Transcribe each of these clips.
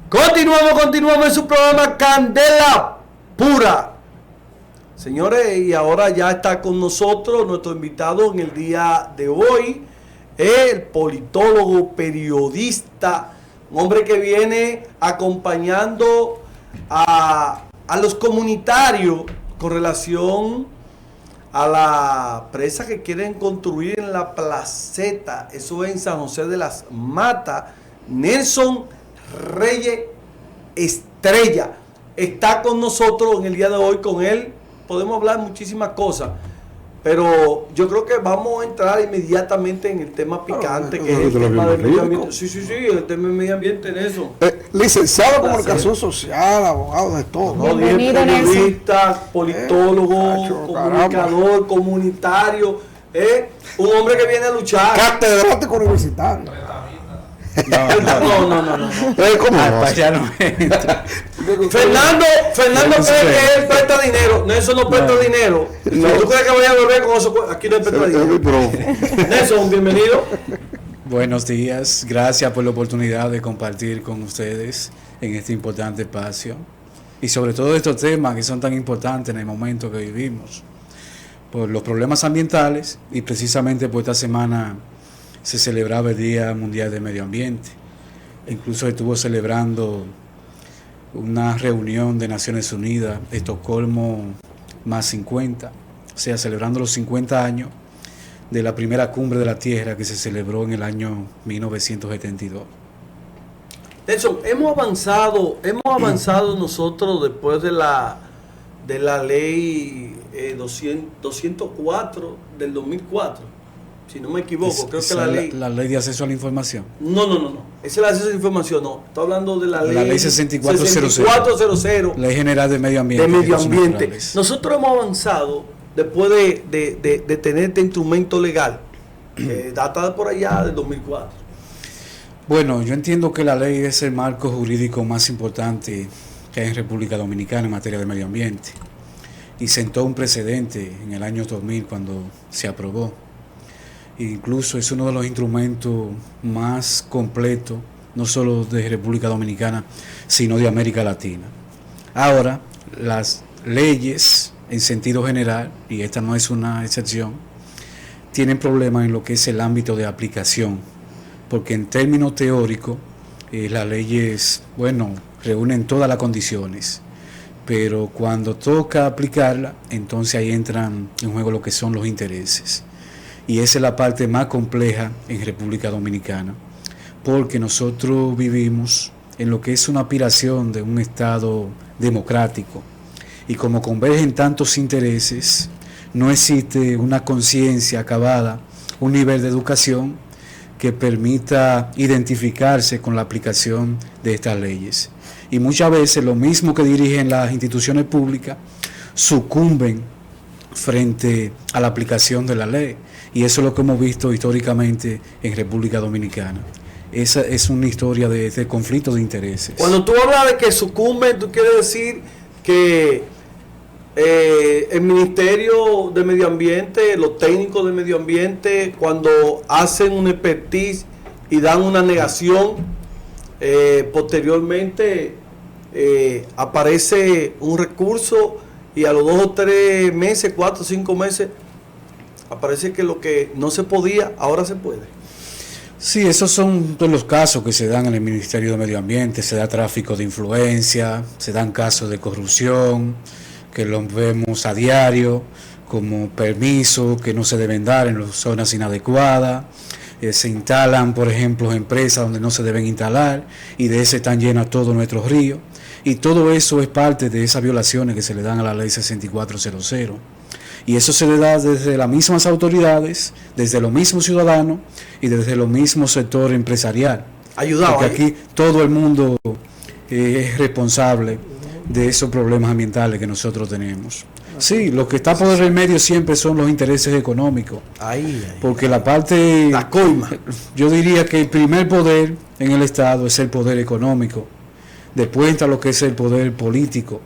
Continuamos en su programa Candela Pura. Señores, y ahora ya está con nosotros nuestro invitado en el día de hoy, el politólogo, periodista, un hombre que viene acompañando a los comunitarios con relación a la presa que quieren construir en la Placeta, eso es en San José de las Matas. Nelson Reyes Estrella está con nosotros en el día de hoy. Con él podemos hablar muchísimas cosas, pero yo creo que vamos a entrar inmediatamente en el tema picante, que es el tema del medio ambiente. Sí, el tema del medio ambiente en eso. Licenciado en comunicación social, abogado de todo. No, periodista, politólogo, comunicador, comunitario, un hombre que viene a luchar. Catedrático universitario. No. ¿Cómo Fernando cree que él presta dinero. Nelson no presta dinero. ¿Tú crees que voy a volver con eso? Aquí no presta dinero. Nelson, bienvenido. Buenos días, gracias por la oportunidad de compartir con ustedes en este importante espacio y sobre todo estos temas que son tan importantes en el momento que vivimos por los problemas ambientales, y precisamente por esta semana se celebraba el Día Mundial del Medio Ambiente. Incluso estuvo celebrando una reunión de Naciones Unidas, Estocolmo más 50, o sea, celebrando los 50 años de la primera cumbre de la Tierra que se celebró en el año 1972. Nelson, hemos avanzado nosotros después de la ley 204 del 2004. Si no me equivoco, creo que la ley de acceso a la información. No. Esa es la acceso a la información, no. Estoy hablando de la ley 6400. Ley General de Medio Ambiente. Nosotros hemos avanzado después de tener este instrumento legal, data por allá del 2004. Bueno, yo entiendo que la ley es el marco jurídico más importante que hay en República Dominicana en materia de medio ambiente. Y sentó un precedente en el año 2000 cuando se aprobó. Incluso es uno de los instrumentos más completos, no solo de República Dominicana, sino de América Latina. Ahora, las leyes en sentido general, y esta no es una excepción, tienen problemas en lo que es el ámbito de aplicación, porque en términos teóricos, las leyes, reúnen todas las condiciones, pero cuando toca aplicarla, entonces ahí entran en juego lo que son los intereses. Y esa es la parte más compleja en República Dominicana, porque nosotros vivimos en lo que es una aspiración de un Estado democrático, y como convergen tantos intereses, no existe una conciencia acabada, un nivel de educación que permita identificarse con la aplicación de estas leyes. Y muchas veces lo mismo que dirigen las instituciones públicas sucumben frente a la aplicación de la ley. Y eso es lo que hemos visto históricamente en República Dominicana. Esa es una historia de conflicto de intereses. Cuando tú hablas de que sucumben, tú quieres decir que el Ministerio de Medio Ambiente, los técnicos de medio ambiente, cuando hacen un expertise y dan una negación, posteriormente aparece un recurso y a los 2 o 3 meses, 4 o 5 meses, aparece que lo que no se podía, ahora se puede. Sí, esos son todos los casos que se dan en el Ministerio de Medio Ambiente. Se da tráfico de influencia, se dan casos de corrupción, que los vemos a diario, como permisos que no se deben dar en las zonas inadecuadas. Se instalan, por ejemplo, empresas donde no se deben instalar, y de ese están llenos todos nuestros ríos. Y todo eso es parte de esas violaciones que se le dan a la ley 6400. Y eso se le da desde las mismas autoridades, desde los mismos ciudadanos y desde los mismos sector empresarial. Ayudado. Porque aquí todo el mundo es responsable de esos problemas ambientales que nosotros tenemos. Sí, lo que está por el medio siempre son los intereses económicos. Porque la parte... La coima. Yo diría que el primer poder en el Estado es el poder económico. Después entra lo que es el poder político.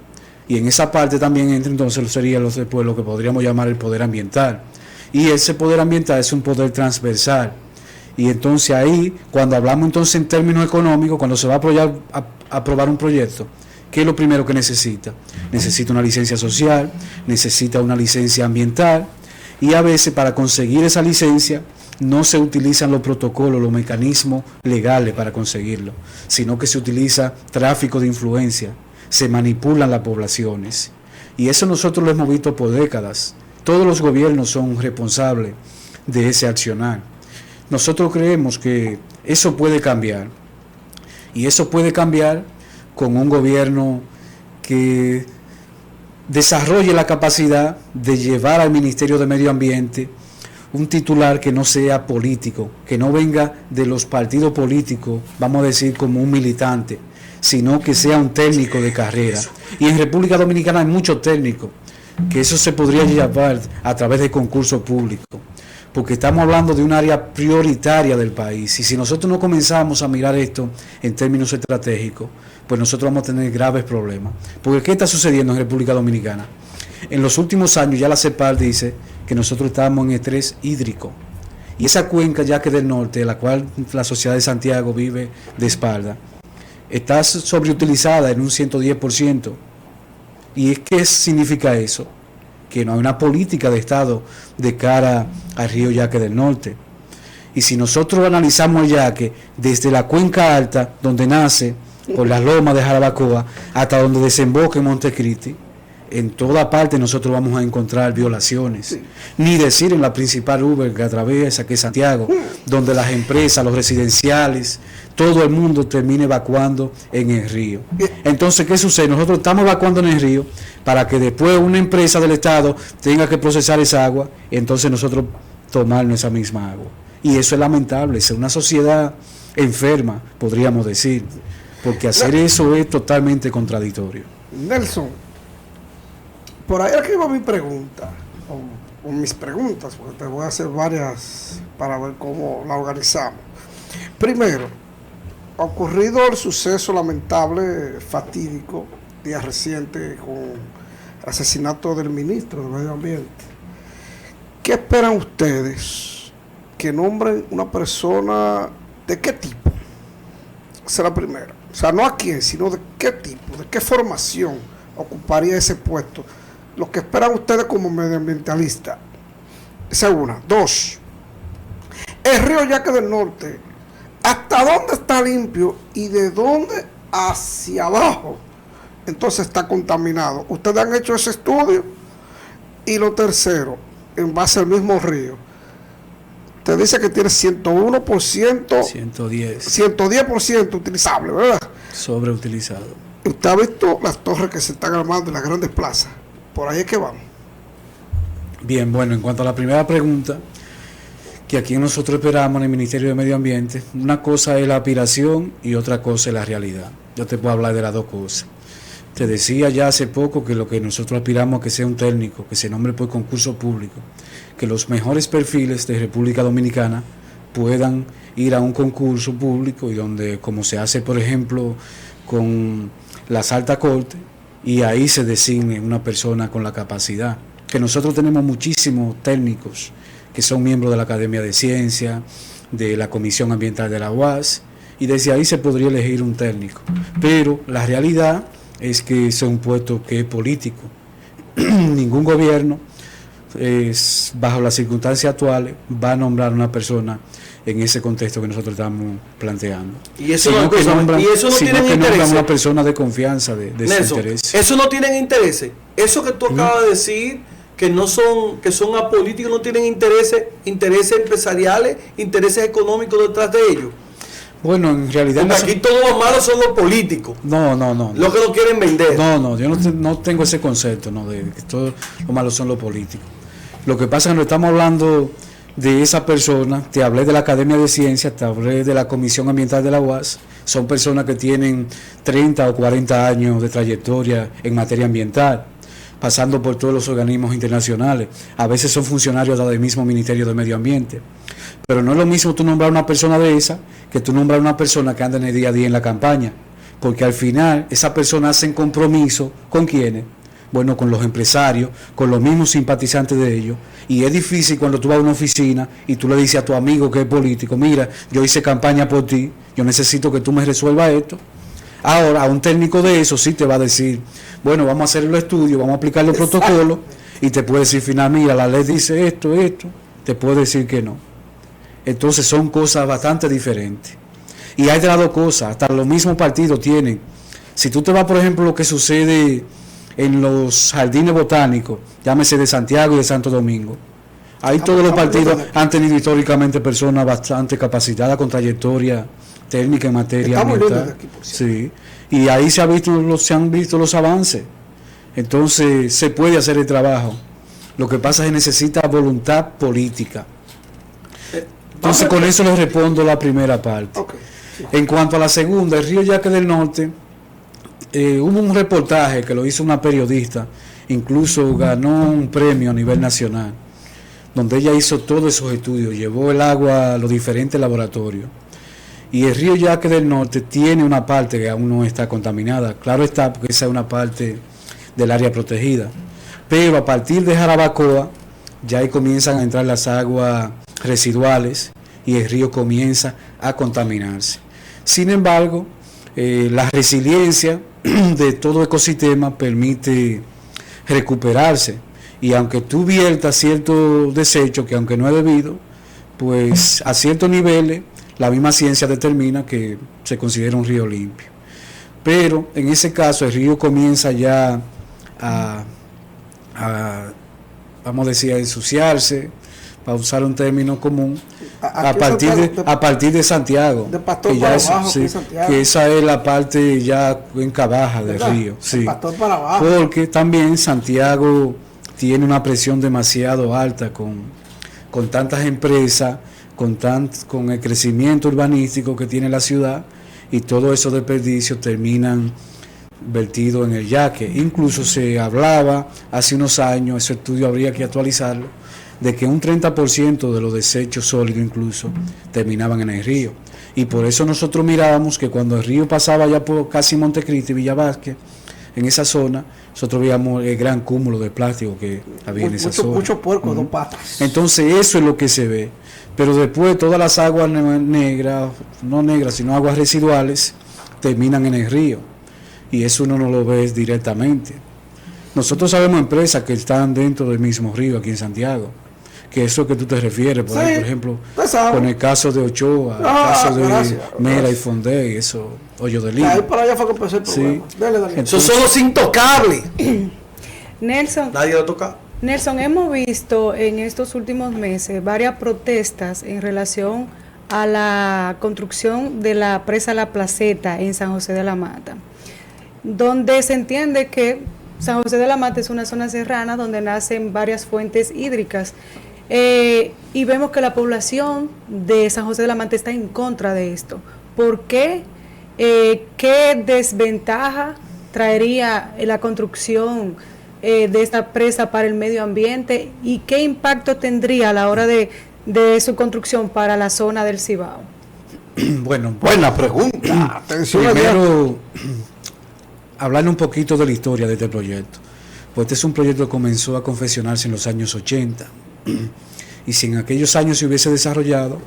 Y en esa parte también entra entonces sería lo que podríamos llamar el poder ambiental. Y ese poder ambiental es un poder transversal Y entonces ahí, cuando hablamos entonces en términos económicos, cuando se va a aprobar un proyecto, ¿qué es lo primero que necesita? Necesita una licencia social, necesita una licencia ambiental, y a veces para conseguir esa licencia no se utilizan los protocolos, los mecanismos legales para conseguirlo, sino que se utiliza tráfico de influencia, se manipulan las poblaciones. Y eso nosotros lo hemos visto por décadas. Todos los gobiernos son responsables de ese accionar. Nosotros creemos que eso puede cambiar, y eso puede cambiar con un gobierno que desarrolle la capacidad de llevar al Ministerio de Medio Ambiente un titular que no sea político, que no venga de los partidos políticos, vamos a decir como un militante, sino que sea un técnico de carrera. Y en República Dominicana hay muchos técnicos, que eso se podría llevar a través de concursos públicos, porque estamos hablando de un área prioritaria del país, y si nosotros no comenzamos a mirar esto en términos estratégicos, pues nosotros vamos a tener graves problemas. Porque ¿qué está sucediendo en República Dominicana? En los últimos años ya la CEPAL dice que nosotros estamos en estrés hídrico, y esa cuenca Yaque del Norte, de la cual la sociedad de Santiago vive de espalda, está sobreutilizada en un 110%. ¿Y qué significa eso? Que no hay una política de Estado de cara al río Yaque del Norte. Y si nosotros analizamos el Yaque desde la cuenca alta, donde nace, por las lomas de Jarabacoa, hasta donde desemboca en Montecristi, en toda parte nosotros vamos a encontrar violaciones. Sí. Ni decir en la principal urbe que atraviesa, que es Santiago, donde las empresas, los residenciales, todo el mundo termina evacuando en el río. Entonces, ¿qué sucede? Nosotros estamos evacuando en el río para que después una empresa del Estado tenga que procesar esa agua, y entonces nosotros tomarnos esa misma agua. Y eso es lamentable, es una sociedad enferma, podríamos decir, porque hacer eso es totalmente contradictorio. Nelson, por ahí aquí va mi pregunta, o mis preguntas, porque te voy a hacer varias para ver cómo la organizamos. Primero, ha ocurrido el suceso lamentable, fatídico, día reciente, con el asesinato del ministro del Medio Ambiente. ¿Qué esperan ustedes que nombren una persona de qué tipo? Esa es la primera. O sea, no a quién, sino de qué tipo, de qué formación ocuparía ese puesto. Lo que esperan ustedes como medioambientalistas. Esa es una. Dos, el río Yaque del Norte, ¿hasta dónde está limpio y de dónde hacia abajo entonces está contaminado? ¿Ustedes han hecho ese estudio? Y lo tercero, en base al mismo río, te dice que tiene 101%, 110% utilizable, ¿verdad? Sobreutilizado. Usted ha visto las torres que se están armando en las grandes plazas. Por ahí es que vamos. Bien, bueno, en cuanto a la primera pregunta, que aquí nosotros esperamos en el Ministerio de Medio Ambiente, una cosa es la aspiración y otra cosa es la realidad. Yo te puedo hablar de las dos cosas. Te decía ya hace poco que lo que nosotros aspiramos es que sea un técnico, que se nombre por concurso público, que los mejores perfiles de República Dominicana puedan ir a un concurso público, y donde, como se hace por ejemplo con las altas cortes, y ahí se designe una persona con la capacidad. Que nosotros tenemos muchísimos técnicos que son miembros de la Academia de Ciencia, de la Comisión Ambiental de la UAS, y desde ahí se podría elegir un técnico. Pero la realidad es que ese es un puesto que es político. Ningún gobierno, bajo las circunstancias actuales, va a nombrar una persona en ese contexto que nosotros estamos planteando. Y eso no tienen interés. Una persona de confianza, de Nelson, interés. Eso no tienen interés. Eso que tú acabas de decir, que son apolíticos, no tienen intereses empresariales, intereses económicos detrás de ellos. Bueno, en realidad... Porque aquí todos los malos son los políticos. No. Los que lo quieren vender. No, yo no tengo ese concepto, de que todos los malos son los políticos. Lo que pasa es que no estamos hablando de esa persona. Te hablé de la Academia de Ciencias, te hablé de la Comisión Ambiental de la UAS. Son personas que tienen 30 o 40 años de trayectoria en materia ambiental, pasando por todos los organismos internacionales. A veces son funcionarios del mismo Ministerio de Medio Ambiente. Pero no es lo mismo tú nombrar una persona de esa que tú nombrar una persona que anda en el día a día en la campaña. Porque al final esa persona hace compromiso con quienes, bueno, con los empresarios, con los mismos simpatizantes de ellos, y es difícil cuando tú vas a una oficina y tú le dices a tu amigo que es político, mira, yo hice campaña por ti, yo necesito que tú me resuelvas esto. Ahora, a un técnico de eso sí te va a decir, bueno, vamos a hacer los estudios, vamos a aplicar los protocolos, y te puede decir, final, mira, la ley dice esto, te puede decir que no. Entonces son cosas bastante diferentes. Y hay de las dos cosas, hasta los mismos partidos tienen. Si tú te vas, por ejemplo, lo que sucede en los jardines botánicos, llámese de Santiago y de Santo Domingo, ahí todos los partidos han tenido históricamente personas bastante capacitadas con trayectoria técnica en materia ambiental. Sí, y ahí se han visto los avances. Entonces se puede hacer el trabajo. Lo que pasa es que necesita voluntad política. Entonces con eso les respondo la primera parte. Okay. En cuanto a la segunda, el río Yaque del Norte, hubo un reportaje que lo hizo una periodista, incluso ganó un premio a nivel nacional, donde ella hizo todos esos estudios, llevó el agua a los diferentes laboratorios. Y el río Yaque del Norte tiene una parte que aún no está contaminada, claro está, porque esa es una parte del área protegida. Pero a partir de Jarabacoa, ya ahí comienzan a entrar las aguas residuales y el río comienza a contaminarse. Sin embargo, la resiliencia de todo ecosistema permite recuperarse, y aunque tú viertas cierto desecho que aunque no es debido, pues a ciertos niveles la misma ciencia determina que se considera un río limpio. Pero en ese caso el río comienza ya a vamos a decir, a ensuciarse, para usar un término común, a partir de Santiago, de Pastor que para ya abajo, sí, que esa es la parte ya cuenca baja del río, sí, Pastor para abajo. porque también Santiago tiene una presión demasiado alta con tantas empresas, con el crecimiento urbanístico que tiene la ciudad, y todos esos desperdicios terminan vertidos en el Yaque. Incluso se hablaba hace unos años, ese estudio habría que actualizarlo, de que un 30% de los desechos sólidos incluso terminaban en el río. Y por eso nosotros mirábamos que cuando el río pasaba ya por casi Montecristi y Villa Vázquez, en esa zona, nosotros veíamos el gran cúmulo de plástico que había en esa zona. Mucho puerco, dos patas. Entonces eso es lo que se ve. Pero después todas las aguas negras, no negras, sino aguas residuales, terminan en el río. Y eso uno no lo ve directamente. Nosotros sabemos empresas que están dentro del mismo río aquí en Santiago, que eso que tú te refieres, por ejemplo, con el caso de Ochoa, el caso de Mera y Fondé, y eso, Hoyo de Lima. Ahí para allá fue que empezó el problema. Sí. Dale. Esos son los intocables. Nelson, Nadie lo toca. Nelson, hemos visto en estos últimos meses varias protestas en relación a la construcción de la presa La Placeta en San José de la Mata, donde se entiende que San José de la Mata es una zona serrana donde nacen varias fuentes hídricas, y vemos que la población de San José de la Mata está en contra de esto. ¿Por qué? ¿Qué desventaja traería la construcción de esta presa para el medio ambiente, y qué impacto tendría a la hora de su construcción para la zona del Cibao? Bueno, buena pregunta. Atención. Primero, hablarle un poquito de la historia de este proyecto. Pues este es un proyecto que comenzó a confeccionarse en los años 80, y si en aquellos años se hubiese desarrollado,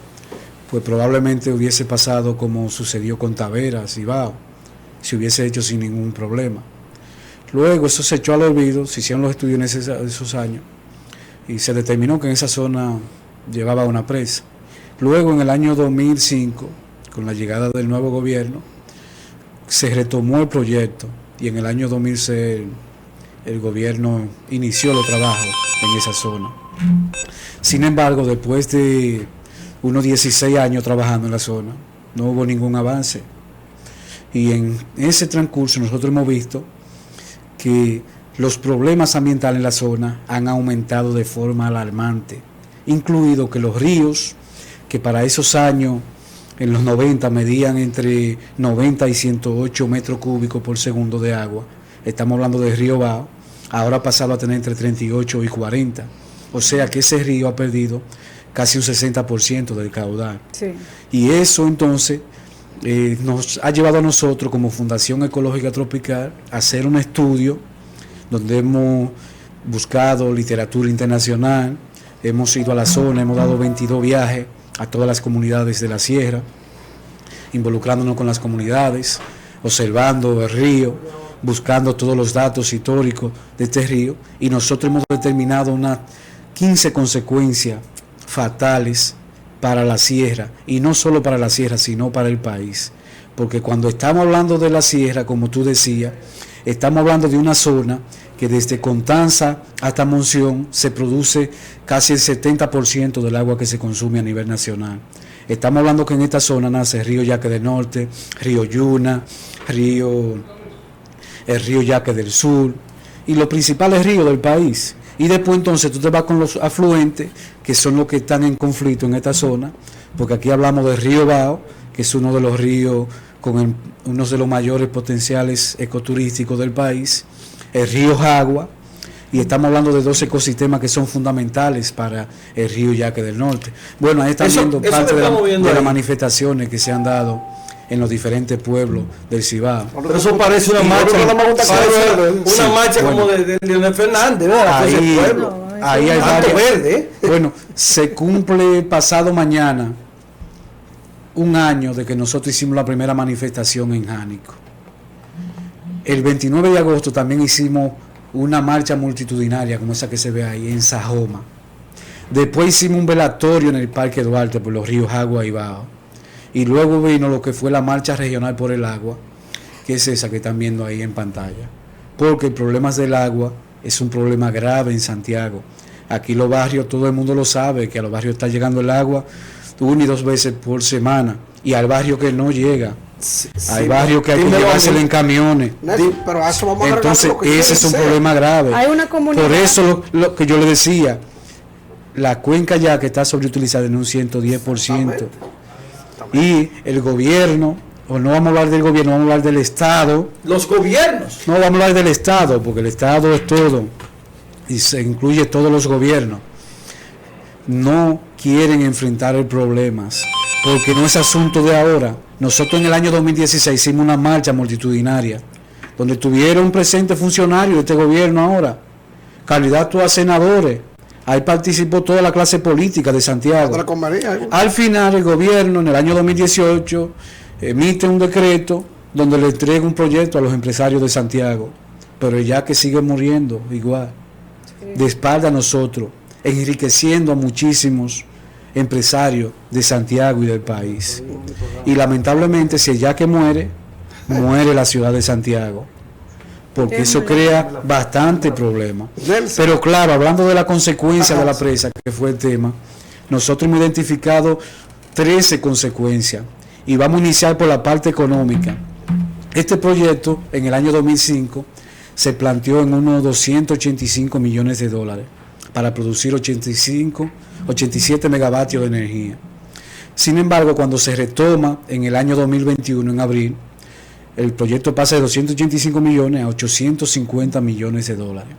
pues probablemente hubiese pasado como sucedió con Tavera, Cibao, se hubiese hecho sin ningún problema. Luego eso se echó al olvido, se hicieron los estudios en esos años, y se determinó que en esa zona llevaba una presa. Luego en el año 2005, con la llegada del nuevo gobierno, se retomó el proyecto, y en el año 2006 el gobierno inició los trabajos en esa zona. Sin embargo, después de unos 16 años trabajando en la zona, no hubo ningún avance. Y en ese transcurso nosotros hemos visto que los problemas ambientales en la zona han aumentado de forma alarmante, incluido que los ríos, que para esos años, en los 90, medían entre 90 y 108 metros cúbicos por segundo de agua, estamos hablando del río Bao, ahora ha pasado a tener entre 38 y 40. O sea que ese río ha perdido casi un 60% del caudal. Sí. Y eso entonces nos ha llevado a nosotros como Fundación Ecológica Tropical a hacer un estudio donde hemos buscado literatura internacional, hemos ido a la zona, hemos dado 22 viajes a todas las comunidades de la sierra, involucrándonos con las comunidades, observando el río, buscando todos los datos históricos de este río, y nosotros hemos determinado unas 15 consecuencias fatales para la sierra, y no solo para la sierra, sino para el país. Porque cuando estamos hablando de la sierra, como tú decías, estamos hablando de una zona que desde Constanza hasta Monción se produce casi el 70% del agua que se consume a nivel nacional. Estamos hablando que en esta zona nace el río Yaque del Norte, río Yuna, el río Yaque del Sur y los principales ríos del país. Y después entonces tú te vas con los afluentes, que son los que están en conflicto en esta zona, porque aquí hablamos del río Bao, que es uno de los ríos con uno de los mayores potenciales ecoturísticos del país, el río Jagua, y estamos hablando de 2 ecosistemas que son fundamentales para el río Yaque del Norte. Bueno, ahí están viendo parte de las manifestaciones que se han dado en los diferentes pueblos del Cibao. Pero eso parece una marcha, una marcha como de Leonel Fernández, ¿verdad? Ahí hay varias. Verde. Bueno, se cumple pasado mañana 1 año de que nosotros hicimos la primera manifestación en Jánico. El 29 de agosto también hicimos una marcha multitudinaria como esa que se ve ahí en Sajoma. Después hicimos un velatorio en el Parque Duarte por los ríos Jagua y Bao. Y luego vino lo que fue la marcha regional por el agua, que es esa que están viendo ahí en pantalla. Porque el problema del agua es un problema grave en Santiago. Aquí los barrios, todo el mundo lo sabe, que a los barrios está llegando el agua 1 y 2 veces por semana. Y al barrio que no llega. Sí, hay barrios que hay que llevárselo en camiones. Pero eso vamos a entonces ese es un problema grave. Hay una comunidad. Por eso lo que yo le decía, la cuenca ya que está sobreutilizada en un 110%. Y el gobierno, o no vamos a hablar del gobierno, vamos a hablar del Estado. Los gobiernos. No vamos a hablar del Estado, porque el Estado es todo y se incluye todos los gobiernos. No quieren enfrentar el problema, porque no es asunto de ahora. Nosotros en el año 2016 hicimos una marcha multitudinaria, donde tuvieron presentes funcionarios de este gobierno ahora, candidatos a senadores. Ahí participó toda la clase política de Santiago. Al final el gobierno en el año 2018 emite un decreto donde le entrega un proyecto a los empresarios de Santiago, pero ya que sigue muriendo igual, de espalda a nosotros, enriqueciendo a muchísimos empresarios de Santiago y del país. Y lamentablemente si el Yaque muere, muere la ciudad de Santiago, porque eso crea bastante problema. Pero claro, hablando de la consecuencia de la presa, que fue el tema, nosotros hemos identificado 13 consecuencias y vamos a iniciar por la parte económica. Este proyecto en el año 2005 se planteó en unos 285 millones de dólares para producir 87 megavatios de energía. Sin embargo, cuando se retoma en el año 2021, en abril, el proyecto pasa de 285 millones a 850 millones de dólares.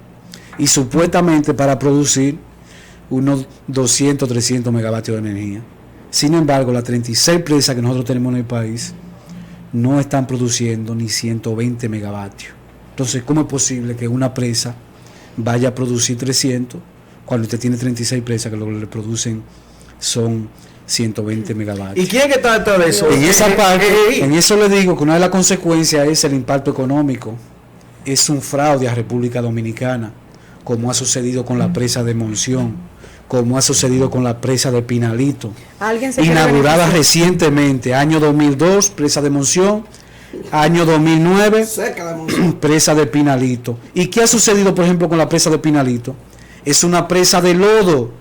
Y supuestamente para producir unos 200, 300 megavatios de energía. Sin embargo, las 36 presas que nosotros tenemos en el país no están produciendo ni 120 megavatios. Entonces, ¿cómo es posible que una presa vaya a producir 300 cuando usted tiene 36 presas que lo que le producen son 120 megavatios? ¿Y quién es que está detrás de eso? En esa parte, en eso le digo que una de las consecuencias es el impacto económico. Es un fraude a República Dominicana, como ha sucedido con la presa de Monción, como ha sucedido con la presa de Pinalito, inaugurada recientemente, año 2002, presa de Monción, año 2009, presa de Pinalito. ¿Y qué ha sucedido, por ejemplo, con la presa de Pinalito? Es una presa de lodo,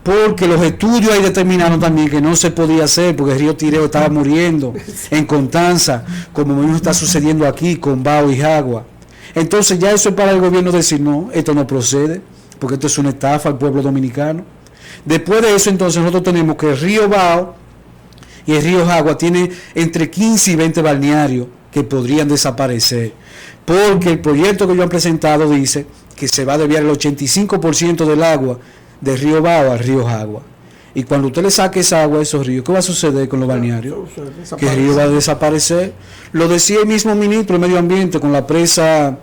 porque los estudios ahí determinaron también que no se podía hacer, porque el río Tireo estaba muriendo en Constanza, como mismo está sucediendo aquí con Bao y Jagua. Entonces ya eso es para el gobierno decir, no, esto no procede, porque esto es una estafa al pueblo dominicano. Después de eso, entonces nosotros tenemos que el río Bao y el río Jagua tiene entre 15 y 20 balnearios que podrían desaparecer, porque el proyecto que ellos han presentado dice que se va a desviar el 85% del agua del río Bao al río Jagua. Y cuando usted le saque esa agua a esos ríos, ¿qué va a suceder con los balnearios? Que el río va a desaparecer. Lo decía el mismo ministro de Medio Ambiente con la presa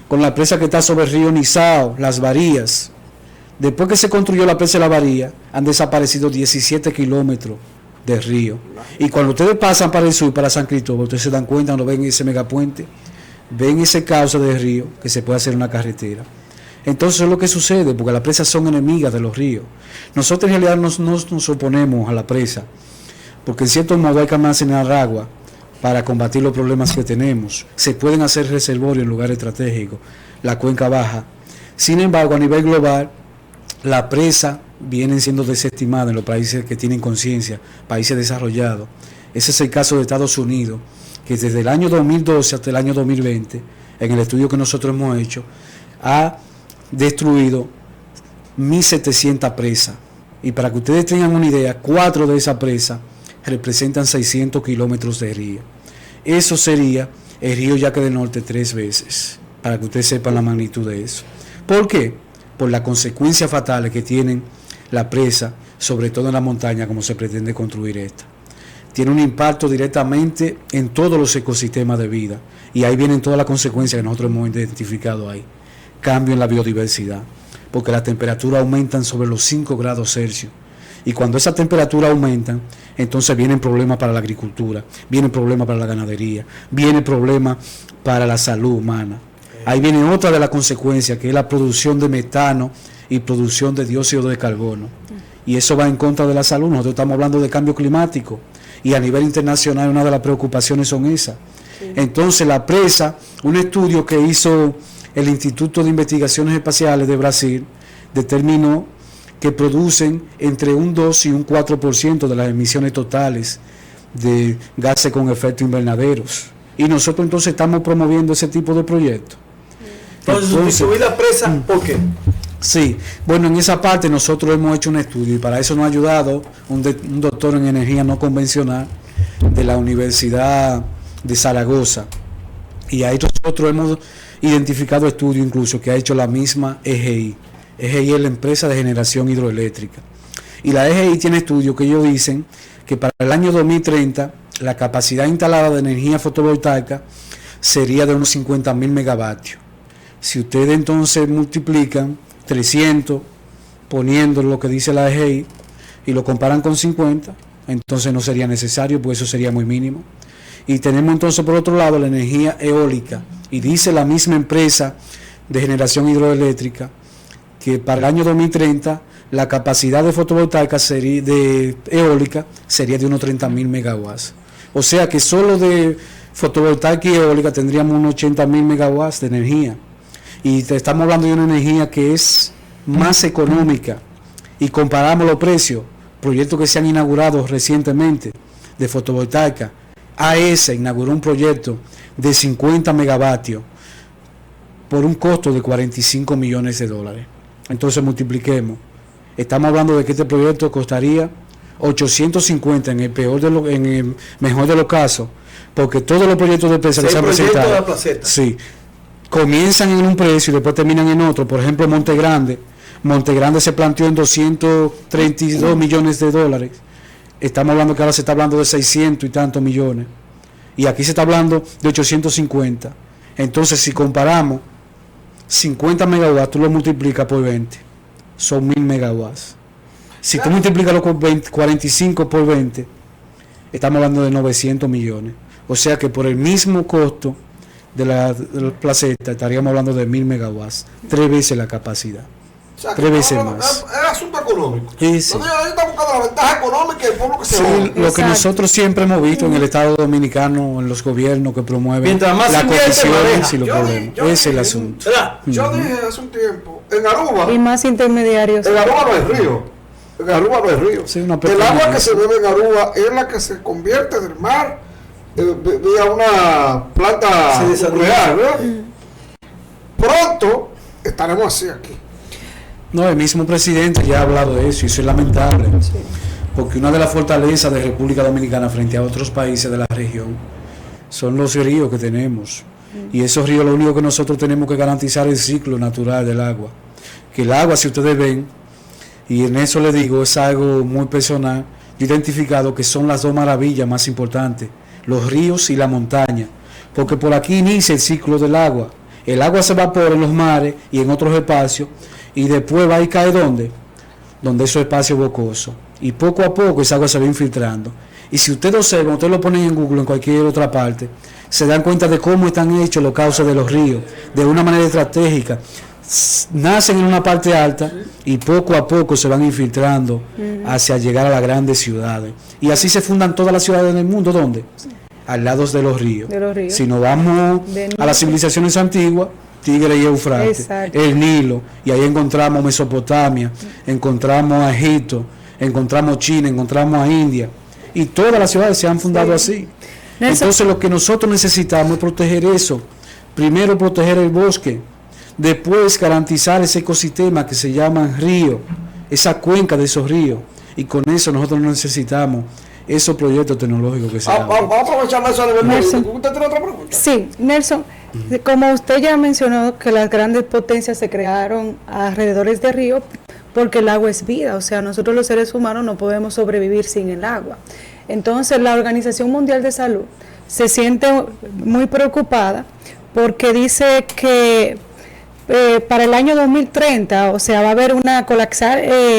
con la presa que está sobre el río Nizao, Las Varías. Después que se construyó la presa de La Varía, han desaparecido 17 kilómetros de río. Y cuando ustedes pasan para el sur, para San Cristóbal, ustedes se dan cuenta, cuando ven ese megapuente, ven ese cauce de río que se puede hacer una carretera. Entonces es lo que sucede, porque las presas son enemigas de los ríos. Nosotros en realidad no nos oponemos a la presa, porque en cierto modo hay que almacenar agua para combatir los problemas que tenemos. Se pueden hacer reservorios en lugares estratégicos, la cuenca baja. Sin embargo, a nivel global, la presa viene siendo desestimada en los países que tienen conciencia, países desarrollados. Ese es el caso de Estados Unidos, que desde el año 2012 hasta el año 2020, en el estudio que nosotros hemos hecho, ha destruido 1.700 presas. Y para que ustedes tengan una idea, 4 de esas presas representan 600 kilómetros de río. Eso sería el río Yaque del Norte 3 veces, para que ustedes sepan la magnitud de eso. ¿Por qué? Por las consecuencias fatales que tienen la presa, sobre todo en la montaña, como se pretende construir esta. Tiene un impacto directamente en todos los ecosistemas de vida, y ahí vienen todas las consecuencias que nosotros hemos identificado ahí. Cambio en la biodiversidad, porque las temperaturas aumentan sobre los 5 grados Celsius, y cuando esas temperaturas aumentan, entonces vienen problemas para la agricultura, vienen problemas para la ganadería, vienen problemas para la salud humana. Ahí viene otra de las consecuencias, que es la producción de metano y producción de dióxido de carbono, y eso va en contra de la salud. Nosotros estamos hablando de cambio climático, y a nivel internacional una de las preocupaciones son esas. Entonces la presa, un estudio que hizo el Instituto de Investigaciones Espaciales de Brasil, determinó que producen entre un 2 y un 4% de las emisiones totales de gases con efecto invernaderos. Y nosotros entonces estamos promoviendo ese tipo de proyectos. Entonces sustituir la presa, ¿por qué? Sí, bueno, en esa parte nosotros hemos hecho un estudio, y para eso nos ha ayudado un doctor en energía no convencional de la Universidad de Zaragoza. Y ahí nosotros hemos identificado estudios incluso que ha hecho la misma EGI. EGI es la empresa de generación hidroeléctrica. Y la EGI tiene estudios que ellos dicen que para el año 2030 la capacidad instalada de energía fotovoltaica sería de unos 50.000 megavatios. Si ustedes entonces multiplican 300 poniendo lo que dice la EGI y lo comparan con 50, entonces no sería necesario, pues eso sería muy mínimo. Y tenemos entonces por otro lado la energía eólica, y dice la misma empresa de generación hidroeléctrica que para el año 2030 la capacidad de fotovoltaica de eólica sería de unos 30.000 megawatts. O sea que solo de fotovoltaica y eólica tendríamos unos 80.000 megawatts de energía. Y estamos hablando de una energía que es más económica, y comparamos los precios, proyectos que se han inaugurado recientemente de fotovoltaica. AES inauguró un proyecto de 50 megavatios por un costo de 45 millones de dólares. Entonces multipliquemos. Estamos hablando de que este proyecto costaría 850 en el mejor de los casos, porque todos los proyectos de presa que se han presentado, sí, comienzan en un precio y después terminan en otro. Por ejemplo, Monte Grande se planteó en 232 millones de dólares. Estamos hablando que ahora se está hablando de 600 y tantos millones, y aquí se está hablando de 850. Entonces, si comparamos 50 megawatts, tú lo multiplicas por 20, son 1.000 megawatts. Si tú multiplicas con 45 por 20, estamos hablando de 900 millones. O sea que por el mismo costo de la placeta estaríamos hablando de 1.000 megawatts, 3 veces la capacidad. O sea, 3 veces más. Es asunto económico. Sí, sí. Entonces, ahí está buscando la ventaja económica del pueblo que se va. Sí, lo que nosotros siempre hemos visto en el Estado Dominicano, en los gobiernos que promueven las condiciones y los problemas. Ese es el asunto. Yo dije hace un tiempo, en Aruba, Y más intermediarios. en Aruba no hay río. En Aruba no hay río. Sí, una El pequeña agua que isla. se bebe en Aruba es la que se convierte del mar vía una planta Se desanima. nuclear, ¿verdad? Pronto estaremos así aquí. No, el mismo presidente ya ha hablado de eso, y eso es lamentable, porque una de las fortalezas de República Dominicana frente a otros países de la región son los ríos que tenemos, y esos ríos lo único que nosotros tenemos que garantizar es el ciclo natural del agua, que el agua, si ustedes ven, y en eso le digo, es algo muy personal, yo he identificado que son las dos maravillas más importantes, los ríos y la montaña, porque por aquí inicia el ciclo del agua. El agua se evapora en los mares y en otros espacios y después va y cae ¿dónde? Donde esos espacios bocosos. Y poco a poco esa agua se va infiltrando. Y si ustedes observan, ustedes lo ponen en Google, en cualquier otra parte, se dan cuenta de cómo están hechos los cauces de los ríos, de una manera estratégica. Nacen en una parte alta y poco a poco se van infiltrando hacia llegar a las grandes ciudades. Y así se fundan todas las ciudades del mundo, ¿dónde? Al lado de los ríos. Si nos vamos a las civilizaciones antiguas, Tigre y Eufrates, exacto, el Nilo, y ahí encontramos Mesopotamia, encontramos a Egipto, encontramos China, encontramos a India, y todas las ciudades se han fundado así. Entonces lo que nosotros necesitamos es proteger eso. Primero proteger el bosque, después garantizar ese ecosistema que se llama río, esa cuenca de esos ríos, y con eso nosotros necesitamos esos proyectos tecnológicos que se llaman. Vamos a aprovechar eso de Nelson. ¿Usted tiene otra pregunta? Sí, Nelson, como usted ya mencionó que las grandes potencias se crearon alrededor de ríos porque el agua es vida, o sea, nosotros los seres humanos no podemos sobrevivir sin el agua. Entonces la Organización Mundial de Salud se siente muy preocupada porque dice que para el año 2030, o sea, va a haber una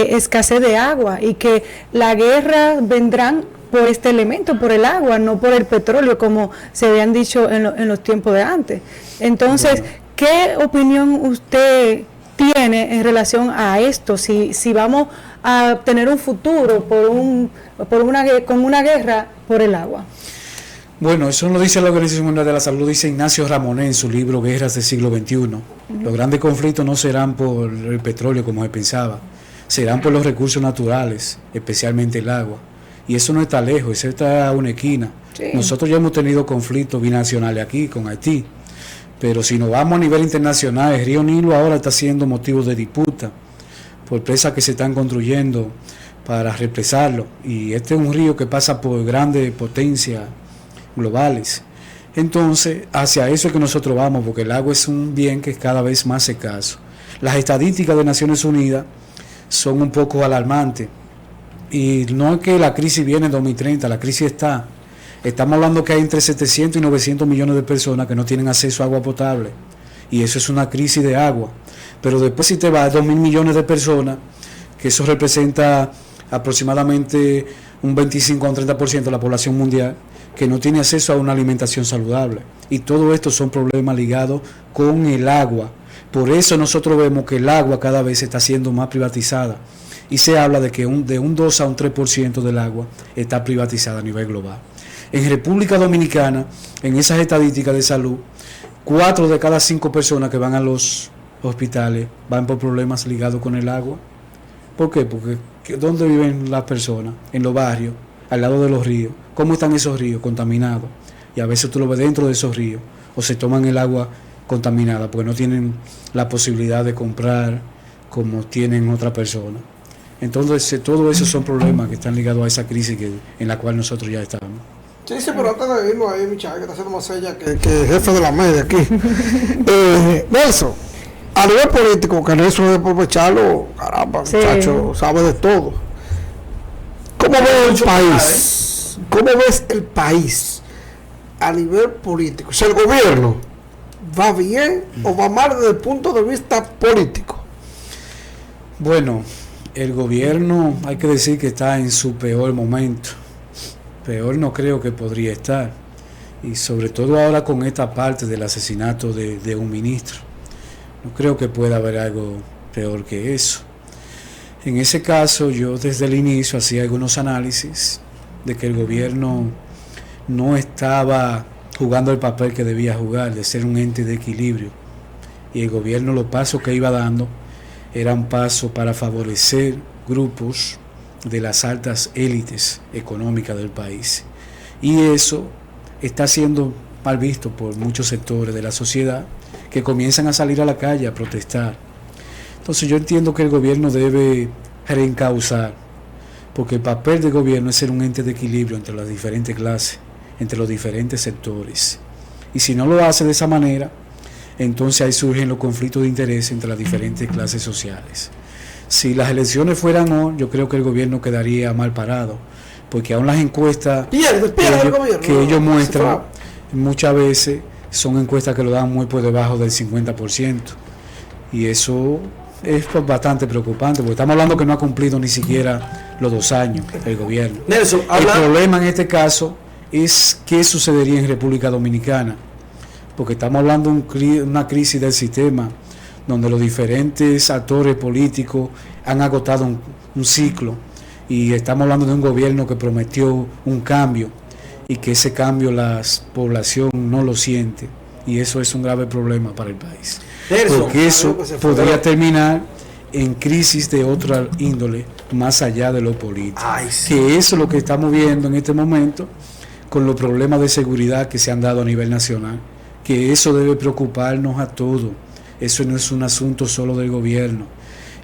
escasez de agua y que la guerra vendrán por este elemento, por el agua, no por el petróleo, como se habían dicho en los tiempos de antes. Entonces, ¿qué opinión usted tiene en relación a esto? Si vamos a tener un futuro con una guerra por el agua. Bueno, eso no lo dice la Organización Mundial de la Salud, lo dice Ignacio Ramonet en su libro Guerras del siglo XXI. Los grandes conflictos no serán por el petróleo como se pensaba, serán por los recursos naturales, especialmente el agua. Y eso no está lejos, eso está a una esquina. Sí. Nosotros ya hemos tenido conflictos binacionales aquí con Haití, pero si nos vamos a nivel internacional, el río Nilo ahora está siendo motivo de disputa por presas que se están construyendo para represarlo. Y este es un río que pasa por grandes potencias globales. Entonces, hacia eso es que nosotros vamos, porque el agua es un bien que es cada vez más escaso. Las estadísticas de Naciones Unidas son un poco alarmantes. Y no es que la crisis viene en 2030, la crisis está. Estamos hablando que hay entre 700 y 900 millones de personas que no tienen acceso a agua potable. Y eso es una crisis de agua. Pero después si te vas a 2.000 millones de personas, que eso representa aproximadamente un 25 a un 30% de la población mundial, que no tiene acceso a una alimentación saludable. Y todo esto son problemas ligados con el agua. Por eso nosotros vemos que el agua cada vez está siendo más privatizada. Y se habla de que de un 2 a un 3% del agua está privatizada a nivel global. En República Dominicana, en esas estadísticas de salud, 4 de cada 5 personas que van a los hospitales van por problemas ligados con el agua. ¿Por qué? Porque ¿dónde viven las personas? En los barrios, al lado de los ríos. ¿Cómo están esos ríos? Contaminados. Y a veces tú lo ves dentro de esos ríos, o se toman el agua contaminada, porque no tienen la posibilidad de comprar como tienen otras personas. Entonces, todo eso son problemas que están ligados a esa crisis en la cual nosotros ya estamos. Sí, pero antes de irnos ahí, mi chaval, que está haciendo más ella que jefe de la media aquí. Nelson, a nivel político, que Nelson es aprovecharlo, caramba, sí, muchacho, sabe de todo. ¿Cómo ves el país? ¿Cómo ves el país a nivel político? Si el gobierno va bien o va mal desde el punto de vista político. Bueno, el gobierno hay que decir que está en su peor momento. Peor no creo que podría estar. Y sobre todo ahora con esta parte del asesinato de un ministro. No creo que pueda haber algo peor que eso. En ese caso yo desde el inicio hacía algunos análisis de que el gobierno no estaba jugando el papel que debía jugar, de ser un ente de equilibrio. Y el gobierno, los pasos que iba dando eran pasos para favorecer grupos de las altas élites económicas del país. Y eso está siendo mal visto por muchos sectores de la sociedad que comienzan a salir a la calle a protestar. Entonces yo entiendo que el gobierno debe reencauzar, porque el papel del gobierno es ser un ente de equilibrio entre las diferentes clases, entre los diferentes sectores. Y si no lo hace de esa manera, entonces ahí surgen los conflictos de interés entre las diferentes clases sociales. Si las elecciones fueran hoy, yo creo que el gobierno quedaría mal parado, porque aún las encuestas pierde que ellos muestran muchas veces son encuestas que lo dan muy por debajo del 50%. Y eso es bastante preocupante, porque estamos hablando que no ha cumplido ni siquiera los 2 años el gobierno. Nelson, el problema en este caso es qué sucedería en República Dominicana, porque estamos hablando de una crisis del sistema, donde los diferentes actores políticos han agotado un ciclo, y estamos hablando de un gobierno que prometió un cambio, y que ese cambio la población no lo siente, y eso es un grave problema para el país. Porque eso podría terminar en crisis de otra índole, más allá de lo político. Que eso es lo que estamos viendo en este momento con los problemas de seguridad que se han dado a nivel nacional, que eso debe preocuparnos a todos. Eso no es un asunto solo del gobierno,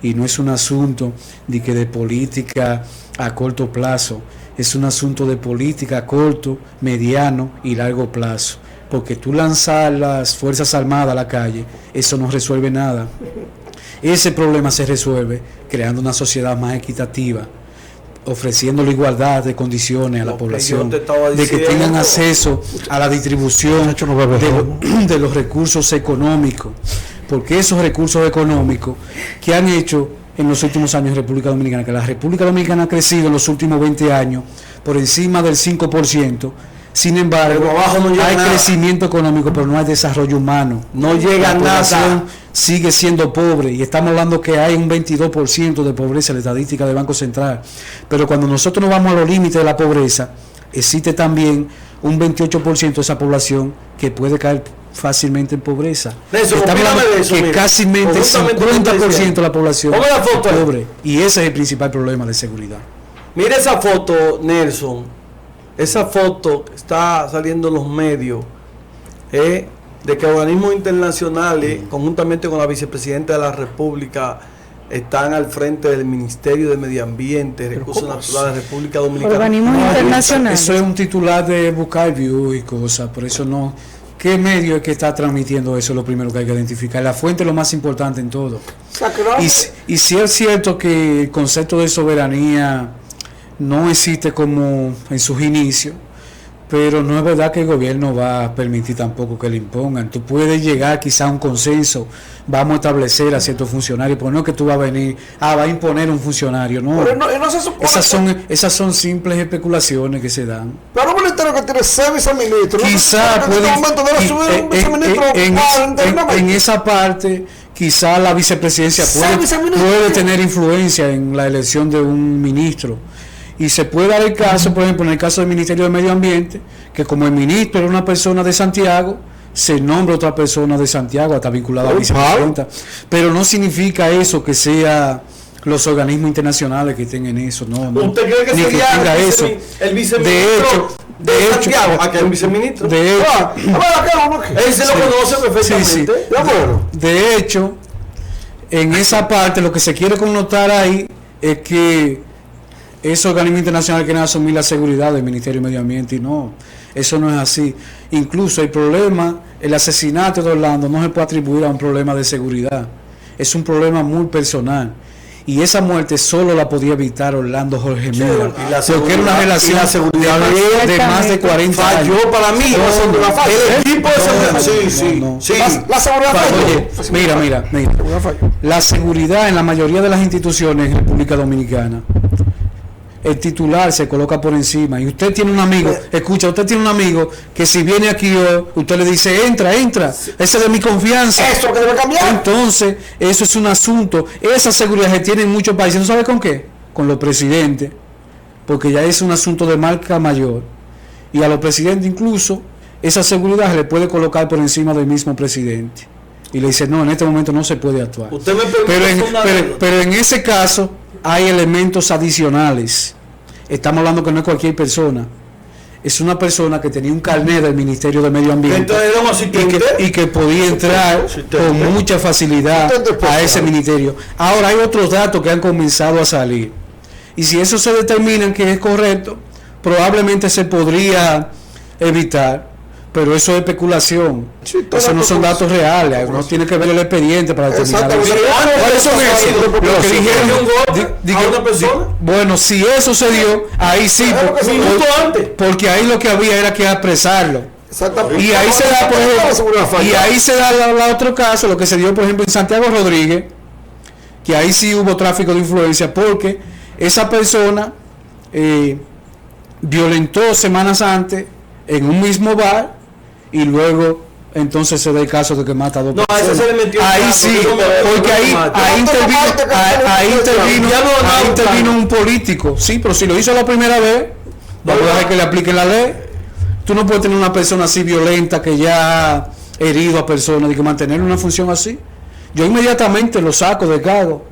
y no es un asunto de política a corto plazo, es un asunto de política a corto, mediano y largo plazo. Porque tú lanzar las Fuerzas Armadas a la calle, eso no resuelve nada. Ese problema se resuelve creando una sociedad más equitativa, ofreciendo la igualdad de condiciones a la población, de que tengan acceso a la distribución de los recursos económicos, porque esos recursos económicos que han hecho en los últimos años en República Dominicana, que la República Dominicana ha crecido en los últimos 20 años por encima del 5%, sin embargo, hay crecimiento económico, pero no hay desarrollo humano. No llega la población nada. Sigue siendo pobre, y estamos hablando que hay un 22% de pobreza en la estadística del Banco Central. Pero cuando nosotros nos vamos a los límites de la pobreza, existe también un 28% de esa población que puede caer fácilmente en pobreza. Nelson, estamos hablando de eso, que casi el 50% de la población es pobre, y ese es el principal problema de seguridad. Mira esa foto, Nelson. Esa foto que está saliendo en los medios, de que organismos internacionales, conjuntamente con la vicepresidenta de la República, están al frente del Ministerio de Medio Ambiente, Recursos Naturales de República Dominicana. Organismos internacionales. Eso es un titular de Buscar View y cosas, por eso no. ¿Qué medio es que está transmitiendo eso? Es lo primero que hay que identificar. La fuente es lo más importante en todo. Y si es cierto que el concepto de soberanía no existe como en sus inicios, pero no es verdad que el gobierno va a permitir tampoco que le impongan. Tú puedes llegar quizá a un consenso, vamos a establecer a ciertos funcionarios, pero no es que tú vas a venir, va a imponer un funcionario, no. No se supone esas son simples especulaciones que se dan. Pero un ministerio que tiene 6 viceministros, quizá en esa parte, quizá la vicepresidencia puede tener influencia en la elección de un ministro. Y se puede dar el caso, por ejemplo, en el caso del Ministerio de Medio Ambiente, que como el ministro era una persona de Santiago, se nombra otra persona de Santiago, hasta vinculada a la vicepresidenta. Pero no significa eso que sea los organismos internacionales que estén en eso, no. ¿Usted cree que sería el viceministro de Santiago? Aquí el viceministro. De hecho, él se lo conoce perfectamente. De hecho, en esa parte lo que se quiere connotar ahí es que esos organismos internacionales quieren asumir la seguridad del Ministerio de Medio Ambiente, y no, eso no es así. Incluso el problema, el asesinato de Orlando no se puede atribuir a un problema de seguridad, es un problema muy personal, y esa muerte solo la podía evitar Orlando Jorge Mera, porque era una relación de más de 40 años. Falló para mí, el equipo de seguridad. Sí. La seguridad falló. Mira, la seguridad en la mayoría de las instituciones en República Dominicana, el titular se coloca por encima, y usted tiene un amigo, usted tiene un amigo que si viene aquí usted le dice, entra, ese es de mi confianza. Eso que debe cambiar. Entonces, eso es un asunto, esa seguridad se tiene en muchos países, ¿no sabe con qué? Con los presidentes, porque ya es un asunto de marca mayor, y a los presidentes incluso, esa seguridad se le puede colocar por encima del mismo presidente, y le dice, no, en este momento no se puede actuar. Usted me pero en ese caso hay elementos adicionales. Estamos hablando que no es cualquier persona, es una persona que tenía un carnet del Ministerio de Medio Ambiente y que podía entrar con mucha facilidad a ese ministerio. Ahora hay otros datos que han comenzado a salir, y si eso se determina que es correcto, probablemente se podría evitar, pero eso es especulación. Eso no son datos reales. Uno tiene que ver el expediente para determinar eso. ¿Cuáles son esos? Lo que dijeron a una persona. Bueno, si eso se dio, ahí sí, porque ahí lo que había era que apresarlo. Exactamente. Y ahí se da, por ejemplo, y ahí se da la otro caso, lo que se dio, por ejemplo, en Santiago Rodríguez, que ahí sí hubo tráfico de influencia, porque esa persona violentó semanas antes en un mismo bar y luego entonces se da el caso de que mata a dos personas. No, a ese se le metió ahí caso, sí, porque ahí intervino un político. Sí, pero si lo hizo la primera vez, vamos a dejar que le apliquen la ley. Tú no puedes tener una persona así violenta que ya ha herido a personas y que mantener una función así. Yo inmediatamente lo saco de cargo.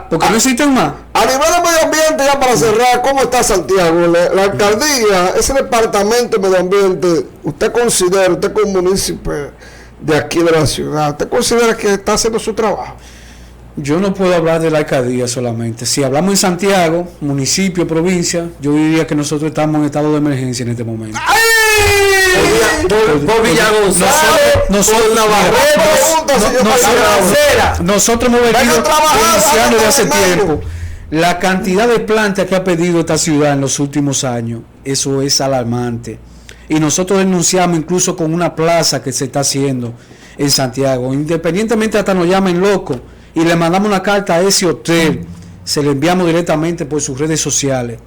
Porque no existen más. A nivel de medio ambiente, ya para cerrar, ¿cómo está Santiago? La alcaldía, ese departamento de medio ambiente, usted como municipio de aquí de la ciudad, ¿usted considera que está haciendo su trabajo? Yo no puedo hablar de la alcaldía solamente. Si hablamos en Santiago, municipio, provincia, yo diría que nosotros estamos en estado de emergencia en este momento. Por Villagonzález, por Navarrete, nosotros hemos venido iniciando de hace tiempo. La cantidad de plantas que ha pedido esta ciudad en los últimos años, eso es alarmante. Y nosotros denunciamos incluso con una plaza que se está haciendo en Santiago. Independientemente hasta nos llamen locos y le mandamos una carta a ese hotel, se le enviamos directamente por sus redes sociales.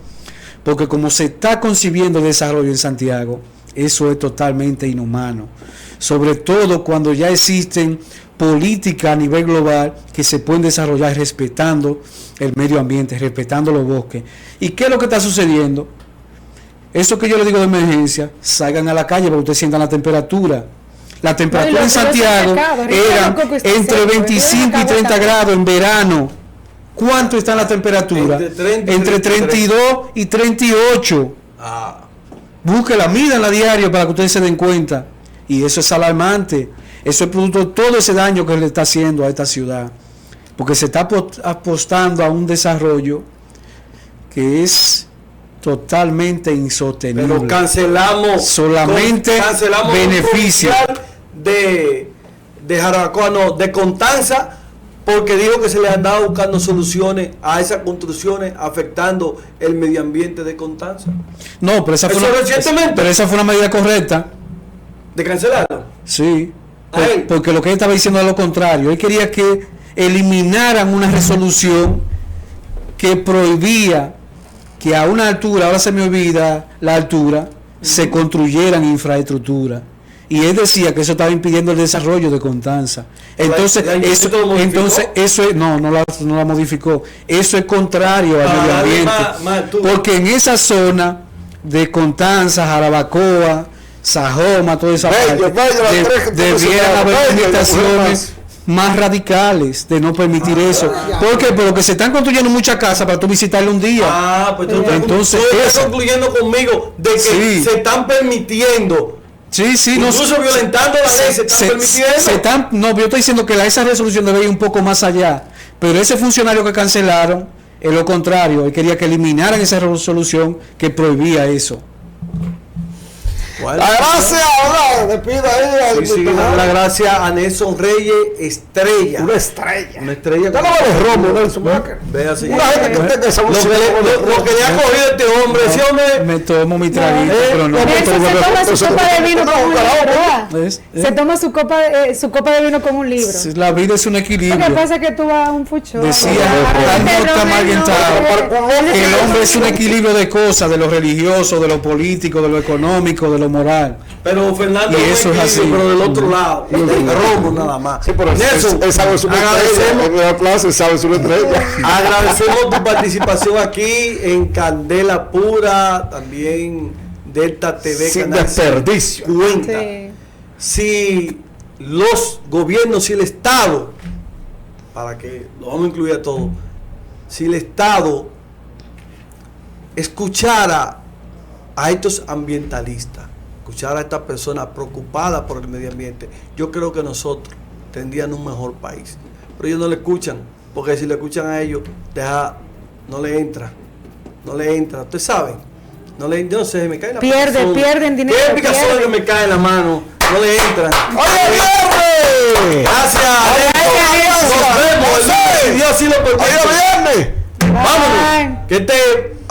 Porque como se está concibiendo el desarrollo en Santiago, eso es totalmente inhumano. Sobre todo cuando ya existen políticas a nivel global que se pueden desarrollar respetando el medio ambiente, respetando los bosques. ¿Y qué es lo que está sucediendo? Eso que yo le digo de emergencia, salgan a la calle para que ustedes sientan la temperatura. La temperatura en Santiago era entre 25 y 30 grados en verano. ¿Cuánto está la temperatura? Entre 32 y 38. Búsquela, mídanla diario para que ustedes se den cuenta. Y eso es alarmante. Eso es producto de todo ese daño que le está haciendo a esta ciudad. Porque se está apostando a un desarrollo que es totalmente insostenible. Pero cancelamos. Solamente beneficio. De Jarabacoa, no, de Constanza, porque dijo que se le andaba buscando soluciones a esas construcciones afectando el medio ambiente de Constanza. No, pero esa fue una medida correcta. ¿De cancelarlo? Sí. Porque lo que él estaba diciendo es lo contrario. Él quería que eliminaran una resolución que prohibía que a una altura, ahora se me olvida la altura, se construyeran infraestructura. Y él decía que eso estaba impidiendo el desarrollo de Constanza. Entonces, eso es, no la modificó. Eso es contrario al medio ambiente. Porque en esa zona de Constanza, Jarabacoa, Sajoma, toda esa parte, debieran haber limitaciones más radicales de no permitir eso. ¿Por qué? Porque se están construyendo muchas casas para tú visitarle un día. Pues entonces estás concluyendo conmigo de que se están permitiendo. Sí, incluso violentando la ley, se están permitiendo. No, yo estoy diciendo que esa resolución debe ir un poco más allá. Pero ese funcionario que cancelaron es lo contrario. Él quería que eliminaran esa resolución que prohibía eso. Gracias, ahora despida ahí. La gracias a Nelson Reyes, estrella. Una estrella. Ya no vale romo, Nelson. Vea, señor. Una gente que tenga esa lo que le ha cogido este hombre, ese hombre. Me tomo mi traguito, pero no. Se toma su copa de vino con un libro. Se toma su copa de vino con un libro. La vida es un equilibrio. Lo que pasa es que tú vas a un fucho. Decía que el hombre es un equilibrio de cosas, de lo religioso, de lo político, de lo económico, de lo moral. Pero Fernando, y eso es así, pero del otro lado, el robo nada más. Sí, pero Nelson, él sabe su estrella. Agradecemos tu participación aquí en Candela Pura, también Delta TV, sin desperdicio. Cuenta. Si los gobiernos, si el Estado, para que lo vamos a incluir a todos, si el Estado escuchara a estos ambientalistas, escuchar a estas personas preocupadas por el medio ambiente, yo creo que nosotros tendríamos un mejor país. Pero ellos no le escuchan, porque si le escuchan a ellos, no le entra. Ustedes saben, yo no sé, me cae la pierden dinero. ¿Qué picazón que me cae en la mano? No le entra. ¡Oye, viernes! Gracias. Nos vemos. Dios sí lo permite. ¡Oye, viernes! Vámonos. Que